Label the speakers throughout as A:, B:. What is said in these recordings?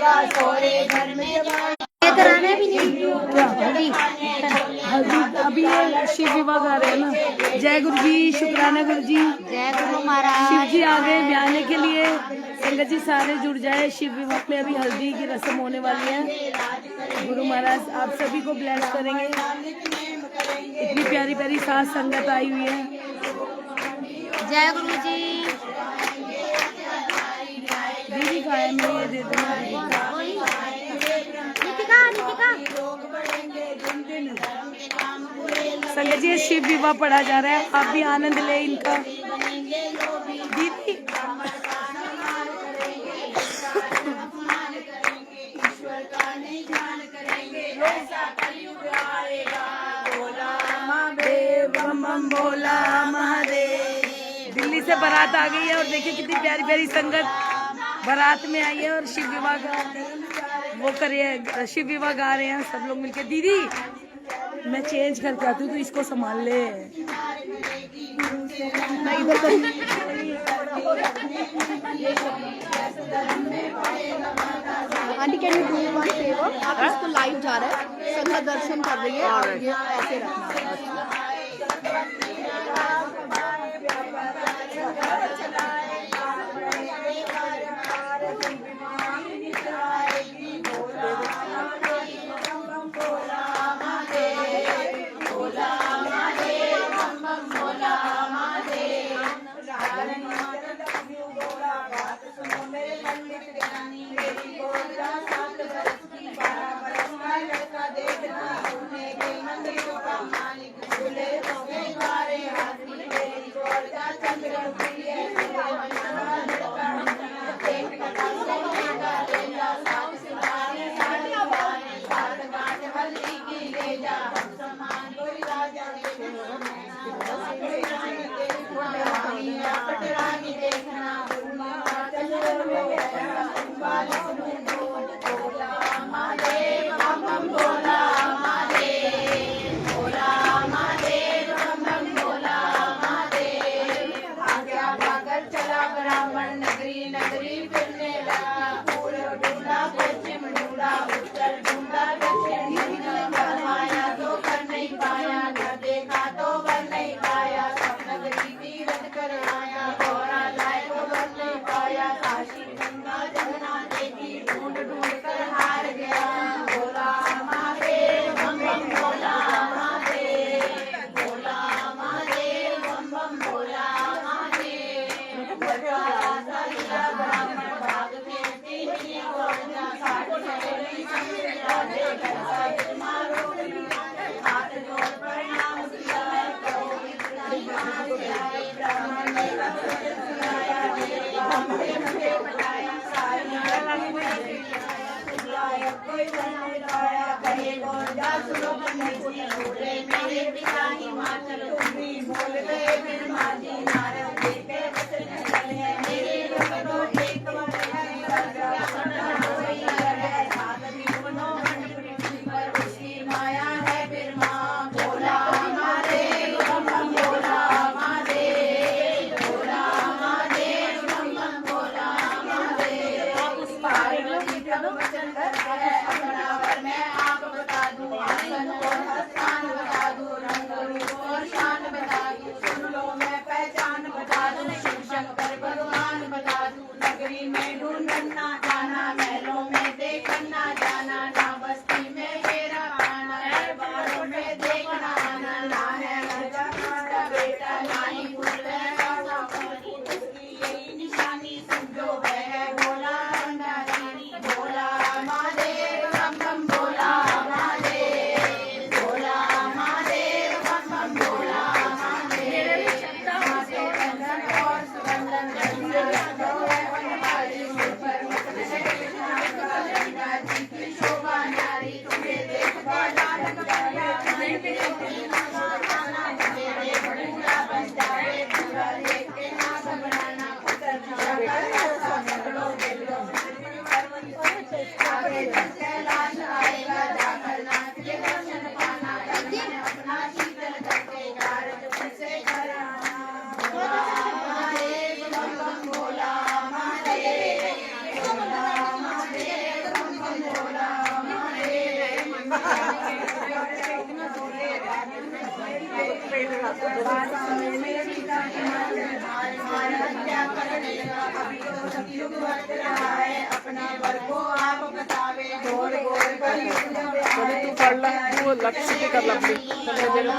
A: आएगा सोरे घर में
B: कराना भी नहीं
C: अभी ये शिव विवाह गा रहे हैं ना। जय गुरु जी, शुक्राना गुरु जी,
B: जय गुरु महाराज।
C: शिव जी आ गए ब्याने के लिए। संगत जी सारे जुड़ जाए। शिव विवाह में अभी हल्दी की रस्म होने वाली है। गुरु महाराज आप सभी को ब्लेस करेंगे। इतनी प्यारी प्यारी सास संगत आई हुई है।
B: जय गुरु जी।
C: दीदी का है, मैं ये दे दूंगा। संगत जी शिव विवाह पढ़ा जा रहा है, आप भी आनंद ले इनका। दीदी भोला महादेव। दिल्ली से बारात आ गई है और देखिए कितनी प्यारी प्यारी संगत बारात में आई है और शिव विवाह का वो करे, शिव विवाह गा रहे हैं सब लोग मिलके। दीदी मैं चेंज करके आती हूँ, तो इसको संभाल ले।
A: Aunty can you do one favour, आप इसको लाइव जा रहा है, संगत दर्शन कर रही है और ये ऐसे रखना।
D: तू पढ़ ला, तू लक्ष्य की कर लगती जगह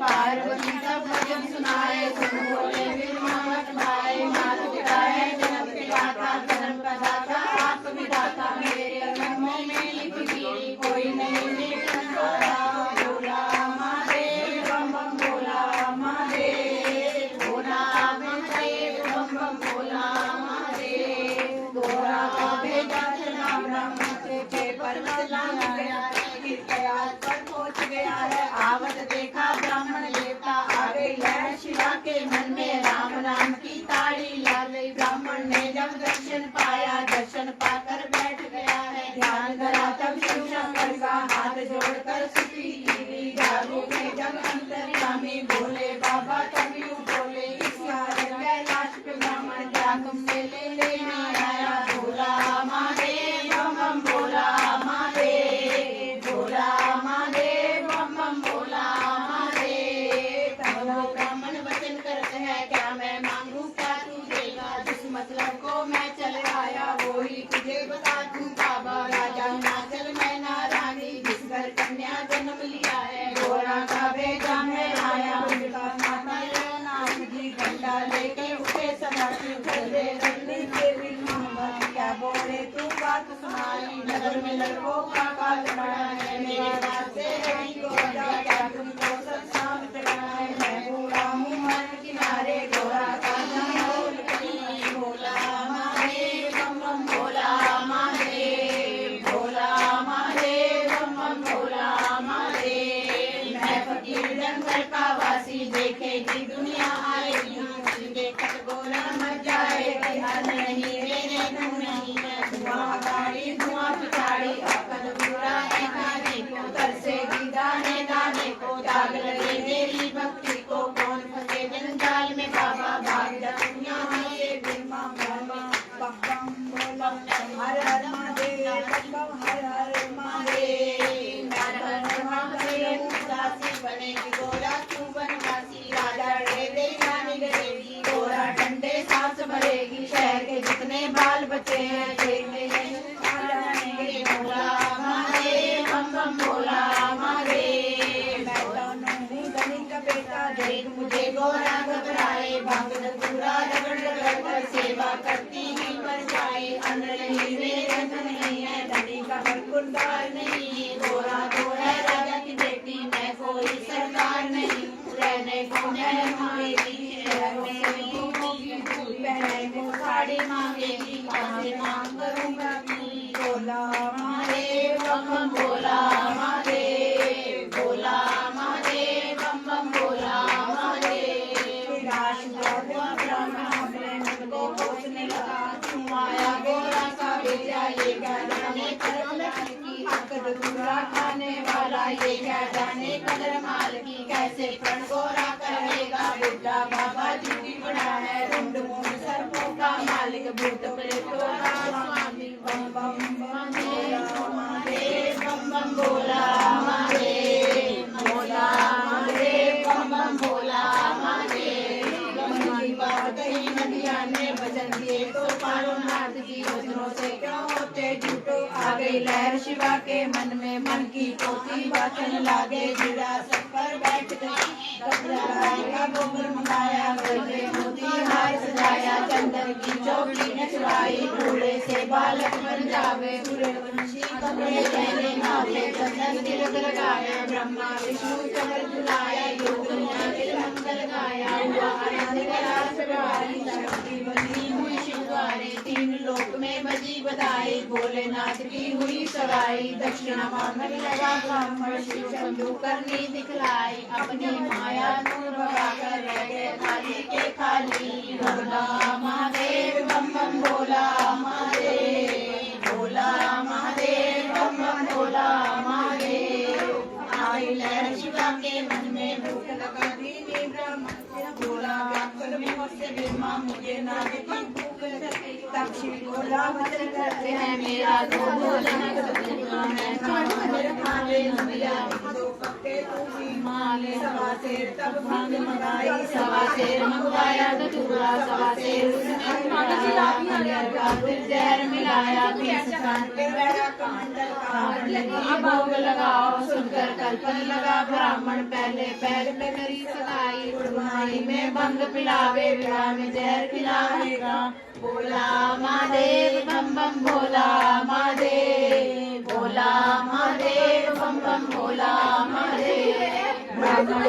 A: पार्वती सब भजन सुनाए, सुन बोले फिर मत भाए, माता पिता है जन्म के दाता, जन्म का दाता आप विधाता, मेरे कर्मों में लिख दी कोई नहीं मिट सकता। भोला महादेव बम बम भोला महादेव, भोला महादेव बम बम भोला महादेव, भोला का भेजा चला ब्रह्म से पर लाया गया है, कीर्तयाल पर पहुंच गया है, आवत देखा ब्राह्मण देवता आ गई है, शिवा के मन में राम राम की ताड़ी ला गई। ब्राह्मण ने जब दर्शन पाया, दर्शन पाकर बैठ गया है, ध्यान धरा तब शिव शंकर का हाथ जोड़कर स्तुति की। जागो में जब अंतर्यामी बोले बाबा तब यूं बोले, इस कारण कैलाश पे ब्राह्मण क्या तुमसे ले लेना आया। भोला महादेव बम बम भोला महादेव, भोला महादेव बम बम भोला महादेव। तब वो ब्राह्मण वचन करते हैं, क्या मैं मांगू क्या तू देगा, जिस मतलब को मैं चले आया वो ही तुझे बता दूं बाबा। राजा हिमाचल मैं नारायणी, जिस घर कन्या जन्म लिया है, घोड़ा का भेजा मैं आया। उनका माता नाम जी घंटा लेके उठे सदा शिव भरे रखने के भी मोहम्मद, क्या बोले तू बात सुनाई, नगर में लड़कों का काल बड़ा है, मेरे बात से नहीं गोरा, क्या तुमको सत्संग करना है। मैं बूढ़ा हूँ मन किनारे, गोरा का जंगल कहीं। भोला महादेव बम बम भोला महादेव, भोला महादेव बम बम भोला महादेव। मैं फकीर जंगल का वासी, देखेगी दुनिया आएगी, देखत गोरा मर जाएगी, हर नहीं मेरे तू नहीं है। धुआं गाड़ी धुआं पिछाड़ी, अकल बुरा है खाने को, तरसेगी दाने दाने को, दाग लगे मेरी भक्ति को। कौन फंसे जंजाल में बाबा, भाग जा दुनिया से बिरमा बाबा। बम बम हर हर महादेव, बम हर हर महादेव, हर हर महादेव। दासी बनेगी गोरा तू बनवासी, राजा दे जानी डरेगी, गोरा डंडे सांस भरेगी, शहर के जितने बाल बचे हैं देखने जाएंगे। भोला महादेव बम बम भोला महादेव, मैं दोनों हूँ धनी का बेटा, देख मुझे गोरा घबराए, भाग पूरा रगड़ रगड़ कर सेवा करती ही पर जाए। अन्न नहीं मेरे धन नहीं है, धनी का बरकुंदार नहीं है, गोरा तो है राजा की बेटी, मैं कोई सरकार नहीं, रहने को मैं मांगेगी, रहने को होगी दूर, पहने को साड़ी मांगेगी, कहाँ से मांग करूँगा भी। भोला महादेव बम बम भोला महादेव, भोला महादेव बम बम भोला महादेव। विनाश हुआ ब्रह्मा अपने मन को कोसने लगा, क्यों आया गोरा का बेटा, ये क्या जाने कर्म की अकड़ बुरा खाने वाला, ये क्या जाने कदर माल की, कैसे प्रण गोरा करेगा। बुढ़ा बाबा जी की बड़ा है, रुंड मुंड सर्पों का मालिक, भूत प्रेतों का स्वामी। बम बम महादेव बम बम भोला महादेव, भोला महादेव बम बम भोला महादेव। गंगी बात कही नदिया ने वचन दिए तो पारो नाथ जी, वचनों से क्यों होते झूठो। आ गई लहर शिवा के मन में, मन की पोती वाचन लागे, जिड़ा सब पर बैठ गई, का गोबर मंगाया, गले मोती हार सजाया, चंदन की चौकी नचवाई, बूढ़े से बालक बन जावे, पूरे वंशी कपड़े पहने नावे, चंदन तिलक लगाया, ब्रह्मा विष्णु चमर झुलाया, योग के मंगल गाया। आनंद करा सवारी, शक्ति बनी हुई शिववारी, तीन लोक में बजी बधाई, भोलेनाथ की हुई सवाई। दक्षिणा मांगने लगा ब्राह्मण, शिव शंभु करनी दिखलाई, अपनी माया दूर भगाकर रह गए खाली के खाली। भोला महादेव बम बम भोला महादेव, भोला महादेव बम बम भोला महादेव। आई लहर शिवा के मन में, भूख लगा दीनी ब्रह्म, भोला व्याकुल में मुझसे बिरमा, मुझे नाग की भूख लगी, तब शिव बोला वचन करते हैं मेरा दो भोजन मैं हालेलुया दो पक्के तू भी माले सवा शेर तब भांग मंगाई सवा शेर मंगवाया धतूरा सवा शेर उसने फिर जहर मिलाया 20 खान के बैठा कमंडल का भोग लगाओ सुनकर कल्पन लगा ब्राह्मण पहले पैर पे करी सगाई कुर्बानी में भंग पिलावे विवाह में जहर खिलावेगा बोला महादेव बम बम भोला महादेव भोला महादेव बम बम भोला महादेव ब्राह्मण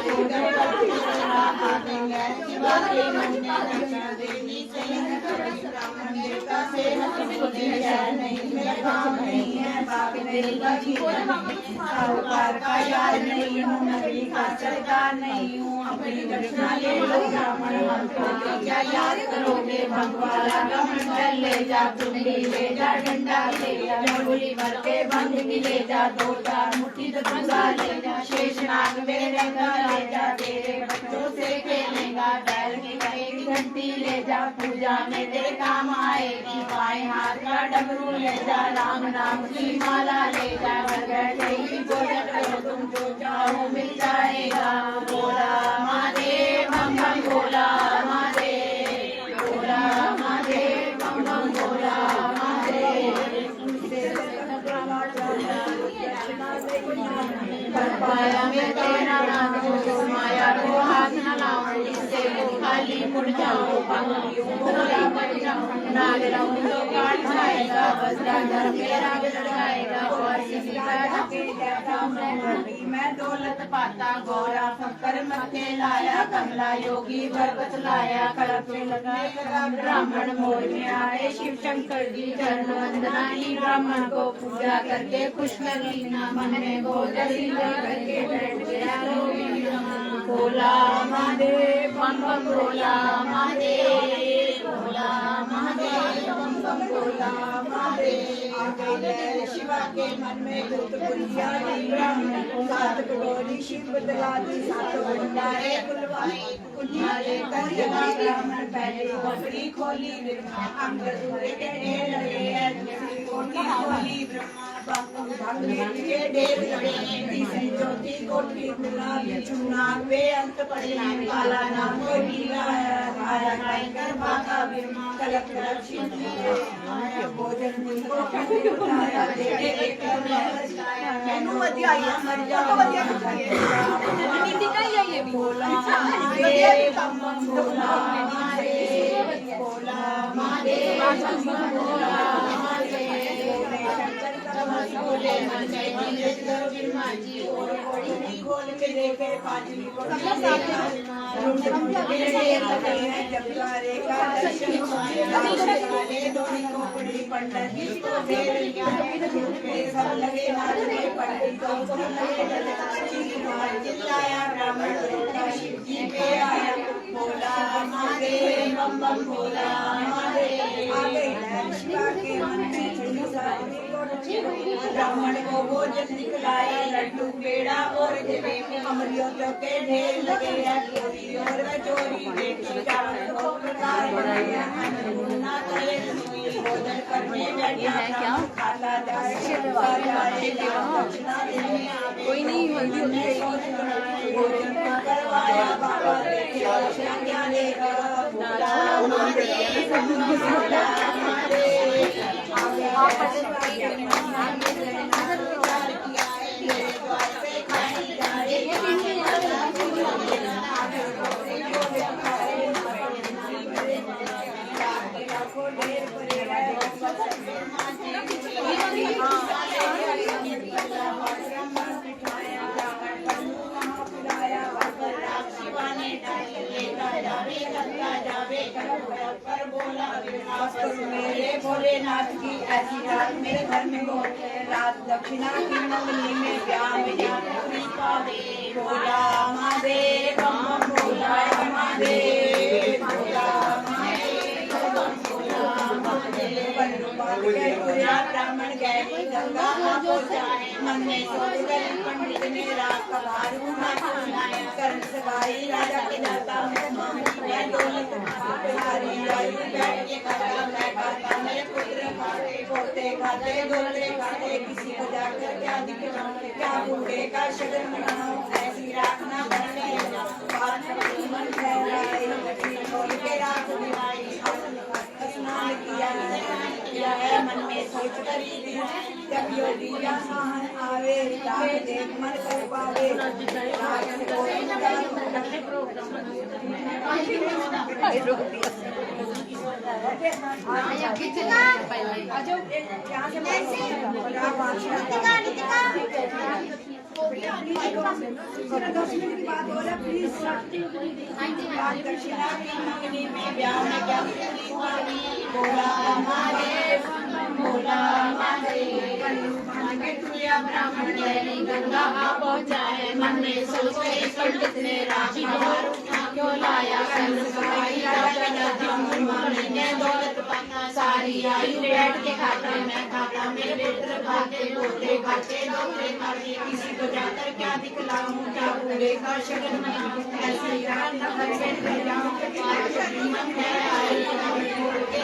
A: को साहूकार का यार नहीं हूँ नबी का सरकार नहीं हूँ अपनी दक्षिणा ले लो ब्राह्मण हमको क्या याद करोगे भगवान का मंडल ले जा तुम भी ले जा डंडा ले जा झोली भर के भंग भी ले जा 2-4 मुट्ठी धतूरा ले जा शेषनाग मेरे घर ले जा तेरे बच्चों से खेलेगा बैल की कहेगी घंटी ले जा पूजा में तेरे काम आएगी बाएं हाथ का डमरू ले जा राम नाम की माला ले जा घर बैठे ही भोजन करो तुम जो चाहो मिल जाएगा बोला महादेव बम बम भोला महादेव भोला महादेव बम बम भोला महादेव पाया में तेरा नाम हो माया को हाथ न लाऊं इससे वो खाली मुड़ जाऊं पंखियों भोला मर जाऊं नाग रहूं तो काट जाएगा वज्राधर मेरा लगाएगा और किसी का ढके जाता मैं दौलत पाता गौरा फकर मथे लाया कमला योगी बरबत लाया कड़प लगा ब्राह्मण मोर में आए शिव शंकर जी चरण वंदना ही ब्राह्मण को पूजा करके खुश लगी ना मन में भोजन करके बैठ गया भोला महादेव बम बम भोला महादेव भोला महादेव बम बम भोला महादेव शिवा के मन में भूत बुलिया ब्राह्मण सात कटोरी शिव बदला दी 7 भंडारे बुलवाए कुलियारे कर जगा ब्राह्मण पहले कोठरी खोली ब्रह्मा अंग दूरे के ढेर लगे दूसरी कोठरी खोली ब्रह्मा के ढेर लगे तीसरी चौथी कोठरी गुलाबी चुना वे अंत पड़े काला नाम को नीला आया कर भागा ब्रह्मा कलप कलप शिव भोजन को उठाया एक मैनू वधिया मर जाओ नीति का ही है ये भोला महादेव बम बम भोला महादेव भोला महादेव बम बम भोला बोले मन चाहिए करो बिरमा जी और कोड़ी खोल के देखे पांचवी को जब द्वारे का दर्शन वाले दोनों को पड़ी पंडित जी को देर सब लगे नाचने पंडितों को लगे चिल्लाया ब्राह्मण शिव जी पे आया बोला महादेव बम बम भोला महादेव आ गई शिवा के मन में ब्राह्मण को भोजन दिखलाए लड्डू पेड़ा और जलेबी अमरियों के ढेर लगे हैं चोरी और चोरी बेटी का प्रकार बनाया अन्नपूर्णा करे भोजन करने बैठा क्या खाता जाए कोई नहीं हल्दी होती भोजन करवाया बाबा क्या लेगा मेरे भोलेनाथ की ऐसी रात मेरे घर में हो रात दक्षिणा की मंगली में ब्याह मेरी पूरी पावे भोला महादेव बम बम भोला महादेव भोला महादेव बम भोला महादेव ब्राह्मण गए गंगा हो जाए मन में सोच गए पंडित ने रात का भार कर्ण सगाई राजा के दाता मैं दौलत बैठ के खाते गोले खाते किसी को जाकर क्या दिखलाऊं क्या बूढ़े का शगन मनाऊं ऐसी राखना बनने बात मन ठहराए खोल के राख दिलाई स्नान किया है मन में सोच कर ही जब योगी या महान आवे राग देख मन कर पावे राग को ब्राह्मण गंगा आ पहुँचाए मन में सोच के पंडित ने राशि क्यों लाया दौलत सारी आयु बैठ के खाता मैं खाता मेरे पुत्र खाते पोते खाते दोते खाते किसी को जाकर क्या दिखलाऊं क्या बूढ़े का शगन मनाऊं ऐसी रात न घर से कर जाऊं मन है आई छोड़ के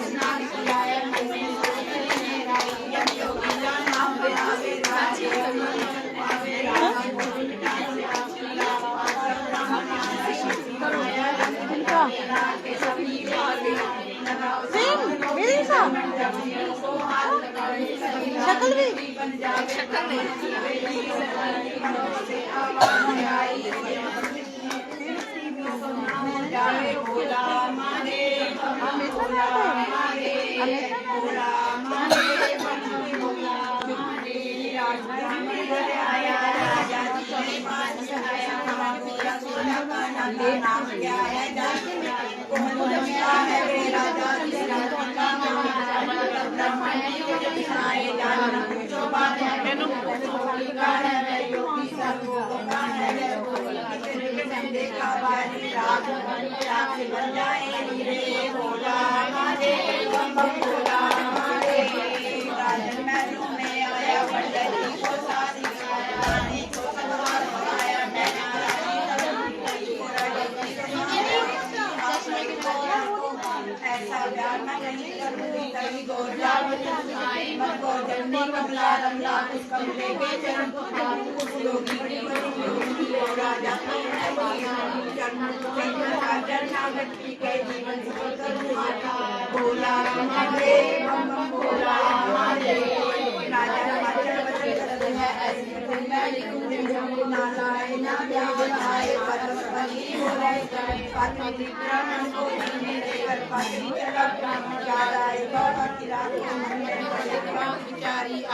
A: स्नान किया है मन में सोच कर मेरा योगी का नाम आवे
B: शक्ल भी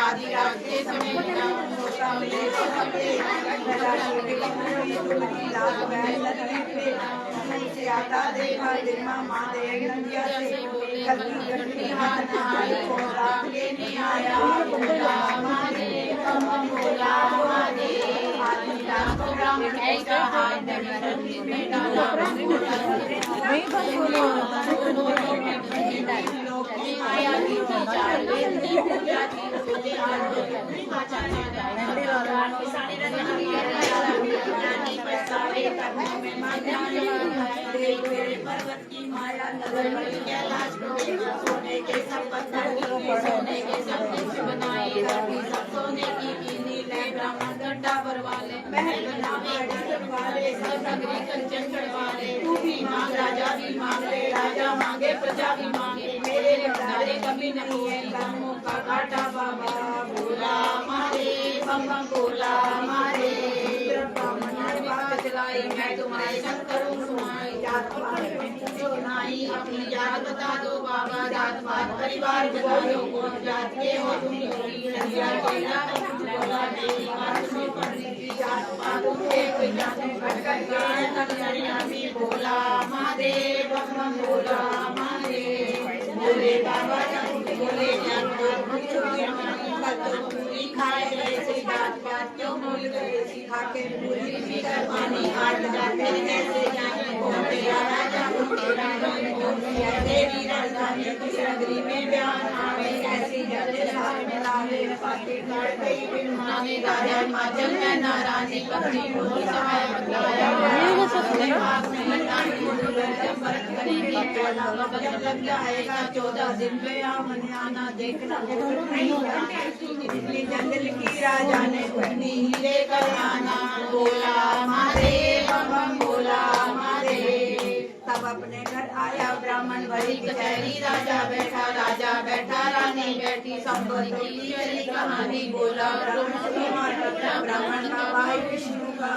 B: आदि रात के समय आता देखा देखा माँ देख नदिया से गलती गलती हाथ लेने आया बोला महादेव बोला महादेव आदि रात को ब्राह्मण ऐसा हाथ में डाला नहीं माया की चाल पर्वत की माया नजर बड़ी कैलाश सोने के सब पत्थर सोने के सब कुछ बनाए सोने की नीले ब्राह्मण गड्ढा भरवाले महल वाले सब नगरी कंचन चढ़वाले तू भी मांग राजा भी मांग ले राजा मांगे प्रजा भी मांगे मेरे दारे कभी नहीं है ब्रह्मों का काटा बाबा भोला मारे बम भोला मारे चलाई मैं तुम्हारे संग करूं सुनाई जात सुनाई अपनी जात बता दो बाबा जात पात परिवार बता दो कौन जात के हो तुम नदिया कोयला बोला नहीं बात में पढ़ने की जात पात के कोई जात भटक गए नदिया भी बोला महादेव बम बोला महादेव बोले बाबा बोले जान पूरी खाए ऐसे जात पात क्यों भूल गए सिखा के पूरी भीतर पानी हाथ जाते कैसे जाने बोले राजा देवी राजधानी किस नगरी में बयान आवे ऐसी जाते साथ में लावे पाटे काट गई बिन माने राजा माचल में नाराजी पकड़ी रोज समय बतलाया पास में लटाई बरत करी जब लग जाएगा 14 दिन पे आमन आना देखना नहीं जाना जितनी जंगल की राजा ने उतनी ही लेकर आना बोला महादेव बम बम बोला महादेव तब अपने घर आया ब्राह्मण बड़ी कचहरी राजा बैठा रानी बैठी संपत्ति की चली कहानी बोला ब्राह्मण का भाई विष्णु का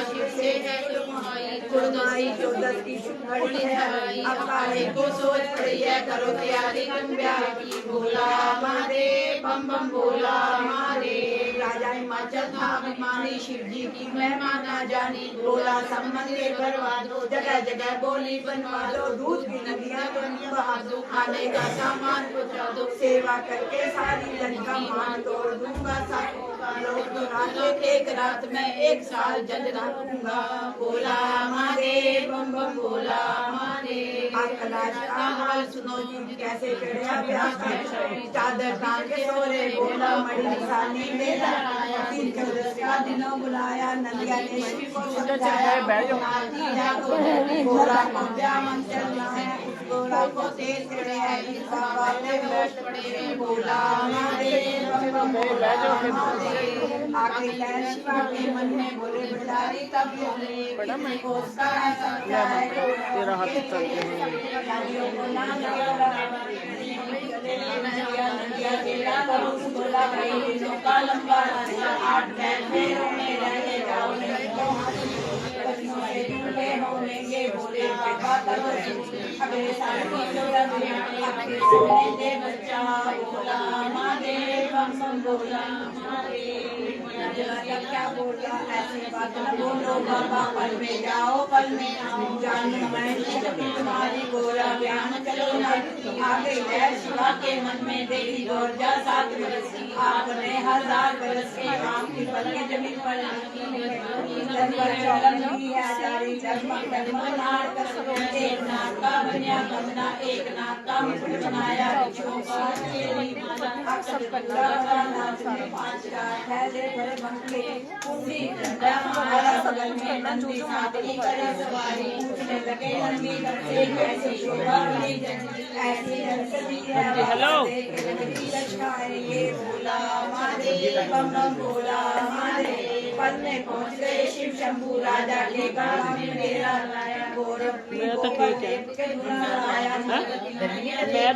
B: शिव से है कुर्बाई 14 की शुक्र है अब काहे को सोच पड़ी है करो तैयारी तुम ब्याह की बोला महादेव बम बम बोला महादेव राजा हिमाचल था अभिमानी शिव जी की महिमा ना जानी बोला सब मंदिर भरवा दो जगह जगह बोली बनवा दो दूध की नदियां बहा दो खाने का सामान पहुंचा दो सेवा करके सारी जन का मान तोड़ दूंगा साखों का लोग तो एक रात में 1 साल जल रहूंगा बोला महादेव बम बम बोला महादेव कलाश का हाल सुनो जी कैसे चढ़ा ब्याह चादर तान के सोरे बोला मड़ी निशानी में आया 14 का दिनों बुलाया नदिया ने शिव को समझाया बोला को ब्याह चलना है बोला को तेज चढ़े है इसका बातें होश पड़े बोला महादेव बम बम बोला आखिर लहर शिवा के मन में बोले भंडारी तब बोले को उसका ऐसा है
D: तेरा हाथ चल
B: बोला भाई का लंबा 8 पैरों में रहने जाओ होंगे बोले बाबा तब अगले साल की बच्चा बोला महादेव बम बम बोला क्या बोला ऐसी बात न बोलो बाबा पल में जाओ पल में आओ जान मैं तुम्हारी गोरा ब्याह चलो ना आगे लहर शिवा के मन में देखी गोरजा 7 बरस की आपने 1000 बरस की आम की पल के जमीन पर एक नाक का बनिया कंगना एक नाक का मुकुट बनाया भिक्षुओं का सब कटोरा का नाच में 5 थैले भरे बंके कुंडी डंडा हमारा बगल में नंदी साथी करे सवारी पूछने लगे नंदी करते कैसी शोभा बड़ी ऐसी नरसती है हेलो लचकाएंगे बोला महादेव बम बम बोला महादेव पल में पहुंच गए शिव शंभू राजा के गांव में मेरा लाया गोरख
D: मैं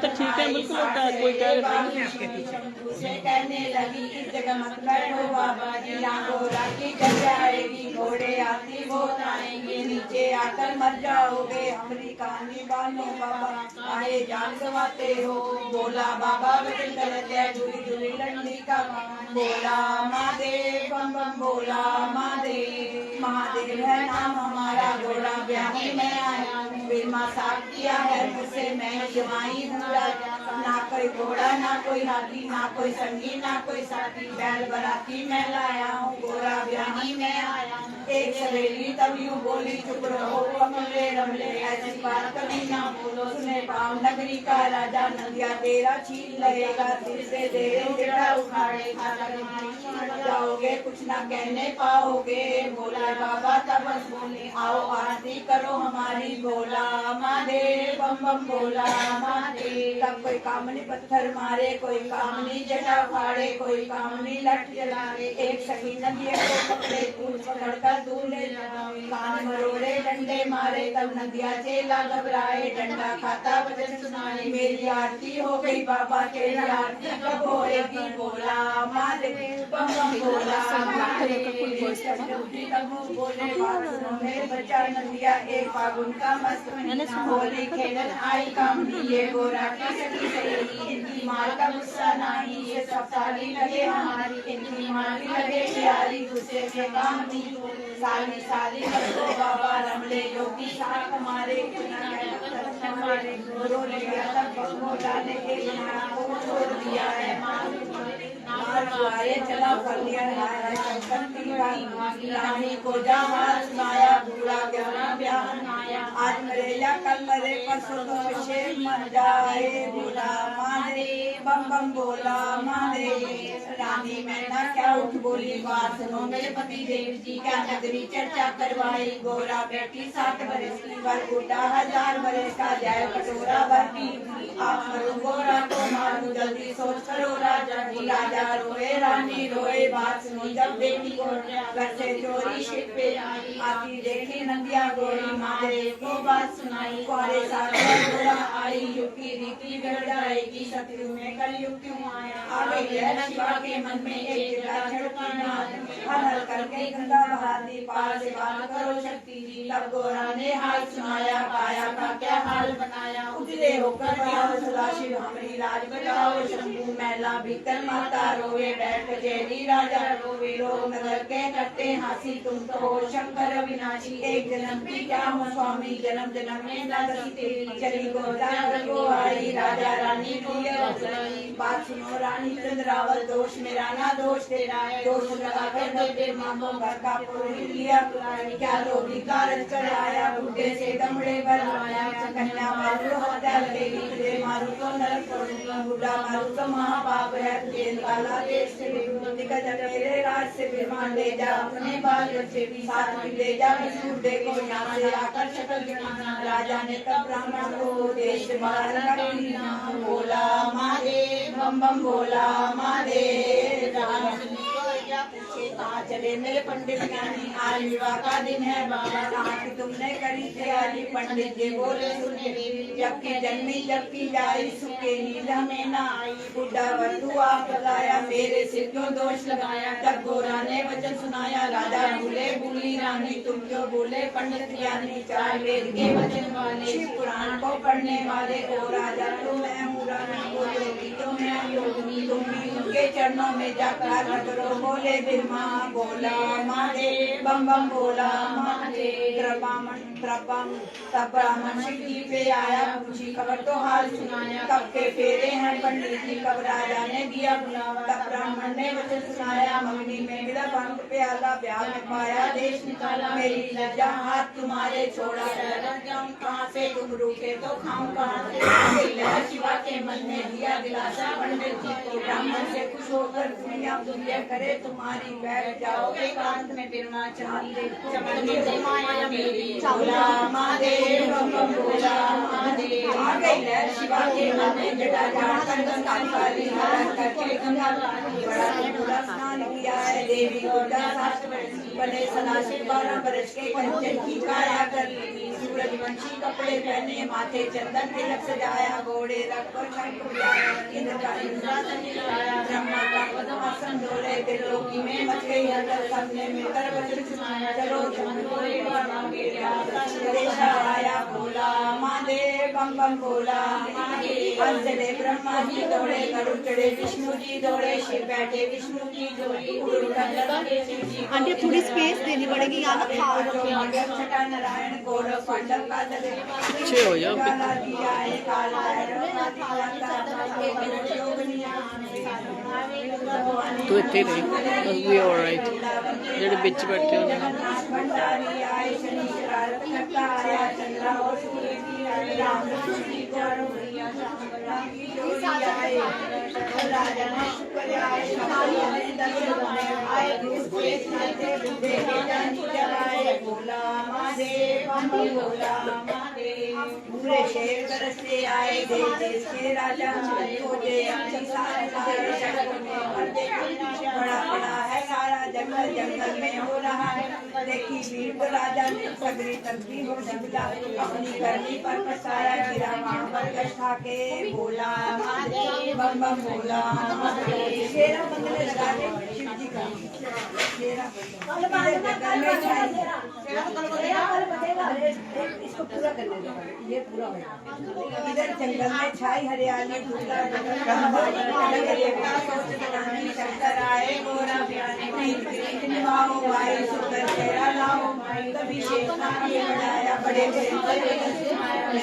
D: तो ठीक है बिल्कुल कोई
B: से कहने लगी इस जगह मत बैठो बाबा जी यहाँ गोरा की चर्चा आएगी घोड़े आती बहुत आएंगे नीचे आकर मर जाओगे हमारी कहानी बानो बाबा आए जान गवाते हो बोला बाबा वचन करते हैं झूली झूली लंडी का बोला महादेव बम बम बोला महादेव है नाम हमारा घोड़ा ब्याह में आया बिरमा साफ किया है मुझसे मैं जमाई भूला ना कोई घोड़ा ना कोई हाथी ना कोई संगी ना कोई साथी बैल बराती मैं लाया हूँ गोरा ब्याही में आया एक सवेली तब यूं बोली चुप रहो अमले रमले ऐसी बात कभी ना बोलो सुने पाँव नगरी का राजा नदिया तेरा छीन लगेगा सिर से तेरे जड़ा उखाड़ेगा जाओगे कुछ ना कहने पाओगे बोला बाबा तब बस बोले आओ आरती करो हमारी बोला महादेव बम बम बोला महादेव तब कोई कामनी पत्थर मारे कोई कामनी जटा उखाड़े कोई कामनी लठ जलाए एक सखी नदिया को पकड़े पूछ पकड़कर दूर ले जाए कान मरोड़े डंडे मारे तब नदिया चेला घबराए डंडा खाता वचन सुनाए मेरी आरती हो गई बाबा तेरी आरती कब होएगी बोला महादेव बम बम बोला बोले बच्चा नदिया एक फागुन का मस्त होली खेलन आई कामनी ये गोरा की सखी सहेली इनकी मार का गुस्सा नहीं ये सब साली लगे हमारी इनकी मार भी लगे प्यारी गुस्से के कामनी साली साली लगो बाबा रमले योगी साथ हमारे हमारे गोरो ले गया तब बंगो डाले के छोड़ दिया है चला कर लिया रानी को जहाँ सुनाया पूरा ज्ञान ब्याह आया आज मरे या कल मरे परसों तो पीछे मर जाए बोला मारे बम बम बोला मारे रानी मैना क्या उठ बोली बात सुनो मेरे पति देव जी क्या नगरी चर्चा करवाई गोरा बेटी 7 बरस की वर बूढ़ा 1000 बरस का जाए कटोरा भरती आप मरो गोरा को मारू जल्दी सोच करो राजा जी राजा रोए रानी रोए बात सुनो जब बेटी को घर से चोरी शिप पे आती देखी नंदिया गोरी मारे को बात सुनाई कुआरे सारा आई युग की रीति बिगड़ जाएगी शत्रु में कलयुग क्यों आया आ गई है शिवा के मन में एक झड़की हर हर करके गंगा बहाती पार से बात करो शक्ति जी तब गोरा ने हाल सुनाया काया का क्या हाल बनाया उजले होकर आओ सदाशिव हमारी राज बचाओ शंभू मैला भीतर माता रोवे बैठ जेरी राजा रोवे लोग नगर के करते हंसी तुम तो हो शंकर अविनाशी एक जन्म की क्या हो स्वामी जन्म जन्म में दासी तेरी चली गो आई राजा रानी प्रिय बात सुनो रानी चंद्रावल दोष मेरा ना दोष तेरा दोष लगा कर दे मामो घर का पुरोहित लिया क्या लोभी कारज कराया बुढ़े से दमड़े बनवाया कन्या मारू हत्या लगेगी तुझे मारू तो नरक पड़ूंगा बुढ़ा मारू तो महापाप है तुझे निकाला देश से निकल जा मेरे राज से विमान ले जा अपने बाल बच्चे भी साथ में ले जा इस बुढ़े को यहाँ से आकर शक्ल दिखाना राजा ने तब ब्राह्मण को देश बाहर कर बोला मारे बम बम बोला मारे कहाँ चले मेरे पंडित ज्ञानी आज विवाह का दिन है बाबा कहाँ की तुमने करी तैयारी पंडित जी बोले सुने जबकि जन्मी जबकि जाई सुखे नींद हमें ना आई बुढ़ा वधु आप बताया मेरे सिर क्यों दोष लगाया तब गोरा ने वचन सुनाया राजा भूले भूली रानी तुम क्यों बोले पंडित ज्ञानी 4 वेद के वचन वाले शिव पुराण को पढ़ने वाले ओ राजा तो मैं हूँ रानी को योगी तो मैं योगिनी तुम भी उनके चरणों में जाकर करो बोले बिरमा बोला मारे बम बम बोला मारे तब ब्राह्मण शिव जी पे आया पूछी खबर तो हाल सुनाया कब के फेरे हैं पंडित जी कब राजा ने दिया बुलावा तब ब्राह्मण ने वचन सुनाया मंगनी में मिला पंख प्याला ब्याह में पाया देश निकाला मेरी लज्जा हाथ तुम्हारे छोड़ा जाऊं कहाँ से तुम रुके तो खाऊं कहाँ से शिवा के मन में दिया दिलासा पंडित जी को ब्राह्मण से खुश होकर दुनिया करे तुम्हारी बैठ जाओ एकांत में बिरना चमन माया मेरी बोला महादेव बम बम बोला महादेव आ गई है शिवा के मन में जटा झाड़ कर गंगा काली हरण करके गंगा बड़ा पूरा स्नान किया है देवी गोदा 7 वर्ष की बने सलाशे 12 वर्ष के कंचन की काया कर ली सूरजवंशी कपड़े पहने माथे चंदन तिलक सजाया घोड़े रख कर शंख बजाया इंद्र का इंद्रासन दिलाया ब्रह्मा का पद्मासन डोले त्रिलोकी में मच गई हलचल सबने मिलकर वचन सुनाया चलो चमन बोले बाबा मेरे हाथ आया बोला महादेव बम बम बोला महादेव अंजले ब्रह्मा जी दौड़े गरुड़ चढ़े विष्णु जी दौड़े शिव बैठे विष्णु की जोड़ी
E: आंटी थोड़ी स्पेस देनी पड़ेगी यहाँ ना
B: छठा नारायण गौरव पांडव का
D: पीछे हो जाओ तू इतने नहीं वी ऑलराइट जेडे बीच बैठे हो
B: पूरे शेर तरसते आए देश देश के राजा बड़ा बड़ा है सारा जंगल जंगल में हो रहा है देखी वीर को राजा ने सगरी तंत्री हो जंगला अपनी करनी पर पसारा गिरा वहाँ पर कष्टा के बोला बम बम बोला शेरा बंदने लगा दे शिव जी का शेरा जंगल में इसको पूरा करने दो ये पूरा हो इधर जंगल में छाई हरियाली शंकर आए गोरा निभाओ भाई सुंदर चेहरा लाओ कभी शेषना ये बढ़ाया बड़े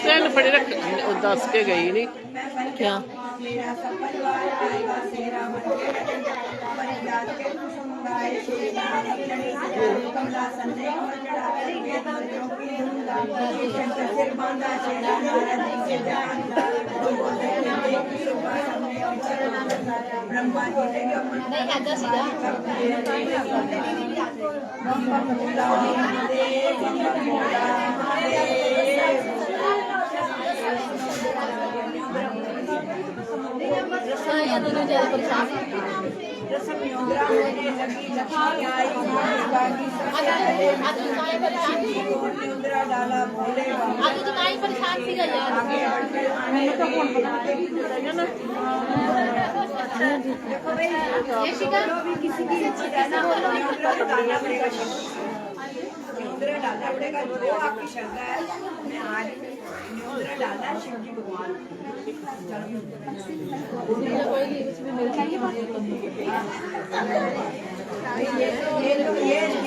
D: सैल फड़े रख दस के गई नहीं क्या
B: मेरा सब परिवार आएगा सेरा बन के कमला संदेह सिर बांधा शेरा नारद जी से जान ब्रह्मा जी ने
E: नहीं ऐसा सीधा ये दोनों ज्यादा परेशान
B: डाला भोले
E: आगे तो काई परेशान थी यार ये शिकार
B: किसी की डालना पड़ेगा डालना पड़ेगा जो आपकी श्रद्धा है मैं आज डालना शिव जी भगवान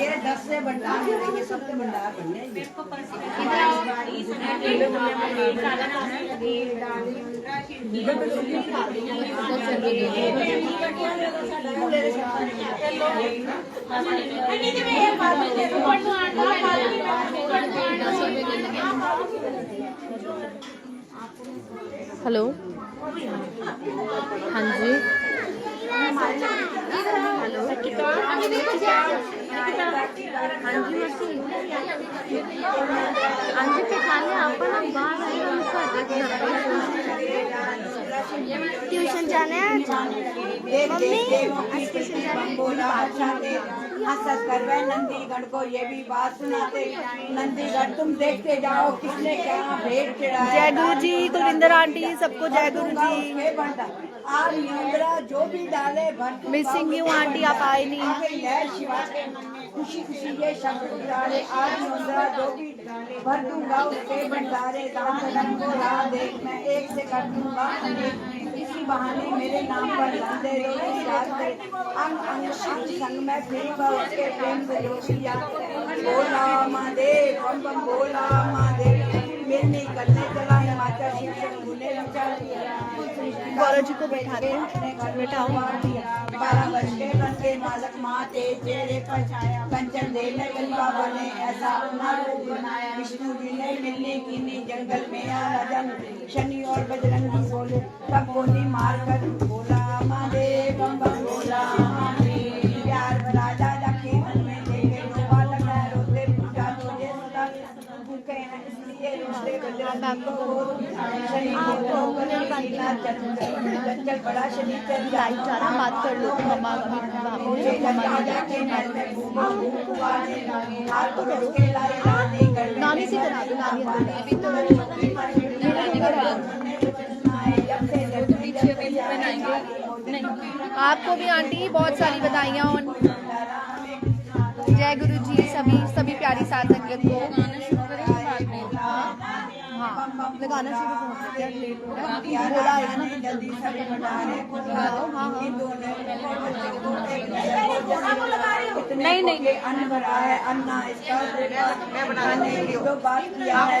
B: ये 10 से भंडार ये सबसे भंडार बनने
A: हेलो हाँ जी हेलो हाँ जी पे खाली आपण बाहर
E: ट्यूशन जाना है मम्मी आज ट्यूशन जाना है
B: हंस कर वह नंदीगढ़ को ये भी बात सुनाते नंदीगढ़ तुम देखते जाओ किसने क्या भेंट चढ़ाया
E: जय गुरु जी कुलविंदर आंटी सबको जय गुरु जी
B: आज इंदिरा जो भी डाले
E: मिसिंग यू आंटी आप आए नहीं
B: खुशी खुशी ये शब्द उतारे आज इंदिरा जो भी भर दूंगा उसके भंडारे दान को ला देख मैं एक से कर दूंगा इसी बहाने मेरे नाम पर लंदे रोटी रास्ते अंग अंग संग में फिरूंगा उसके प्रेम से जो भी याद बोला महादेव बम बम बोला महादेव मिलने करने चला हिमाचल शिक्षण भूले
E: गौरव जी को बैठाते हैं बैठाओ
B: 12 वर्ष के बन के मालक माते चेहरे पर छाया कंचन दे में गंगा बने ऐसा अपना रूप बनाया विष्णु जी ने मिलने की नी जंगल में आया जंग शनि और बजरंगी बोले तब गोली मार कर बोला महादेव बम बम बोला महादेव प्यार राजा रखे मन में देखे डोबा लगा रोते पूजा तुझे सदा भूखे हैं इसलिए रोते बजरंगी को शनि को चंचल बड़ा शनि चल
E: लाइट जा रहा बात कर लो तो मम्मा
B: मुझे
E: नानी से करा दो नानी अभी तो नहीं आपको भी आंटी बहुत सारी बधाइयाँ जय गुरु जी सभी प्यारी साथ संगत को हाँ लगाना शुरू कर लेट हो रहा है बोला आएगा ना नहीं नहीं
B: अन्न भरा है अन्ना इसका मैं बनाने की तो बात किया है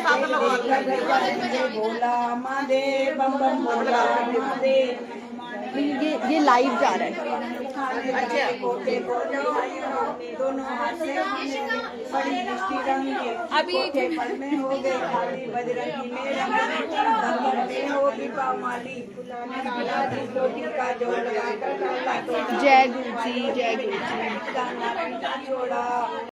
B: बोला महादेव बम बम बोला महादेव
E: ये लाइव जा रहा है
B: दोनों हाथ से बड़ी दृष्टि रंगी अभी पल में हो गए खाली बजरंगी में में होगी पामाली का जोड़ लगाकर
E: जय गुरु जी जय गुरु जी
B: छोड़ा